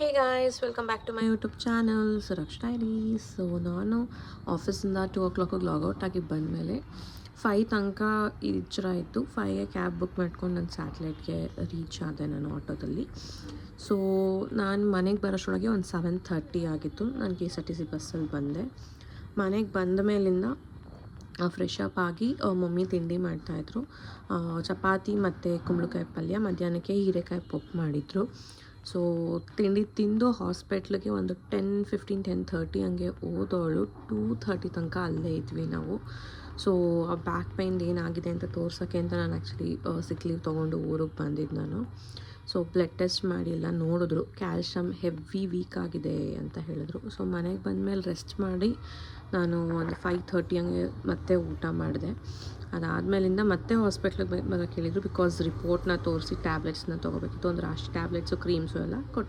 Hey guys, welcome back to my YouTube channel Suraksha diaries. So ನಾನು ಆಫೀಸಿಂದ 2 o'clock logout ಆಗಿ ಬಂದಮೇಲೆ 5 ತನಕ ಎಚ್ಚರ ಆಯಿತು. 5ಗೆ ಕ್ಯಾಬ್ ಬುಕ್ ಮಾಡ್ಕೊಂಡು ನಾನು ಸ್ಯಾಟಲೈಟ್ಗೆ ರೀಚ್ ಆದೆ ನಾನು ಆಟೋದಲ್ಲಿ. ಸೊ ನಾನು ಮನೆಗೆ ಬರೋಷ್ಟರೊಳಗೆ ಒಂದು 7:30 ಆಗಿತ್ತು. ನಾನು KSRTC ಬಸ್ಸಲ್ಲಿ ಬಂದೆ. ಮನೆಗೆ ಬಂದ ಮೇಲಿಂದ ಫ್ರೆಶ್ ಅಪ್ ಆಗಿ ಮಮ್ಮಿ ತಿಂಡಿ ಮಾಡ್ತಾಯಿದ್ರು. ಚಪಾತಿ ಮತ್ತು ಕುಂಬಳಕಾಯಿ ಪಲ್ಯ, ಮಧ್ಯಾಹ್ನಕ್ಕೆ ಹೀರೆಕಾಯಿ ಪಪ್ಪು ಮಾಡಿದರು. ಸೊ ತಿಂಡಿ ತಿಂದು ಹಾಸ್ಪಿಟ್ಲಿಗೆ ಒಂದು 10:15 10:30 ಹಂಗೆ ಹೋದವಳು. 2:30 ತನಕ ಅಲ್ಲೇ ಇದ್ವಿ ನಾವು. ಸೊ ಆ ಬ್ಯಾಕ್ ಪೈನ್ದು ಏನಾಗಿದೆ ಅಂತ ತೋರ್ಸೋಕ್ಕೆ ಅಂತ ನಾನು ಆ್ಯಕ್ಚುಲಿ ಸಿಕ್ ಲೀವ್ ತೊಗೊಂಡು ಊರಿಗೆ ಬಂದಿದ್ದು ನಾನು. ಸೊ ಬ್ಲಡ್ ಟೆಸ್ಟ್ ಮಾಡಿ ಎಲ್ಲ ನೋಡಿದ್ರು, ಕ್ಯಾಲ್ಶಿಯಮ್ ಹೆವಿ ವೀಕ್ ಆಗಿದೆ ಅಂತ ಹೇಳಿದ್ರು. ಸೊ ಮನೆಗೆ ಬಂದಮೇಲೆ ರೆಸ್ಟ್ ಮಾಡಿ ನಾನು ಒಂದು 5:30 ಹಂಗೆ ಮತ್ತೆ ಊಟ ಮಾಡಿದೆ. ಅದಾದಮೇಲಿಂದ ಮತ್ತೆ ಹಾಸ್ಪಿಟ್ಲಿಗೆ ಬರೋಕ್ಕೆ ಹೇಳಿದರು. ಬಿಕಾಸ್ ರಿಪೋರ್ಟ್ನ ತೋರಿಸಿ ಟ್ಯಾಬ್ಲೆಟ್ಸ್ನ ತೊಗೋಬೇಕಿತ್ತು. ಅಂದರೆ ಅಷ್ಟು ಟ್ಯಾಬ್ಲೆಟ್ಸು ಕ್ರೀಮ್ಸು ಎಲ್ಲ ಕೊಟ್ಟಿದ್ರು.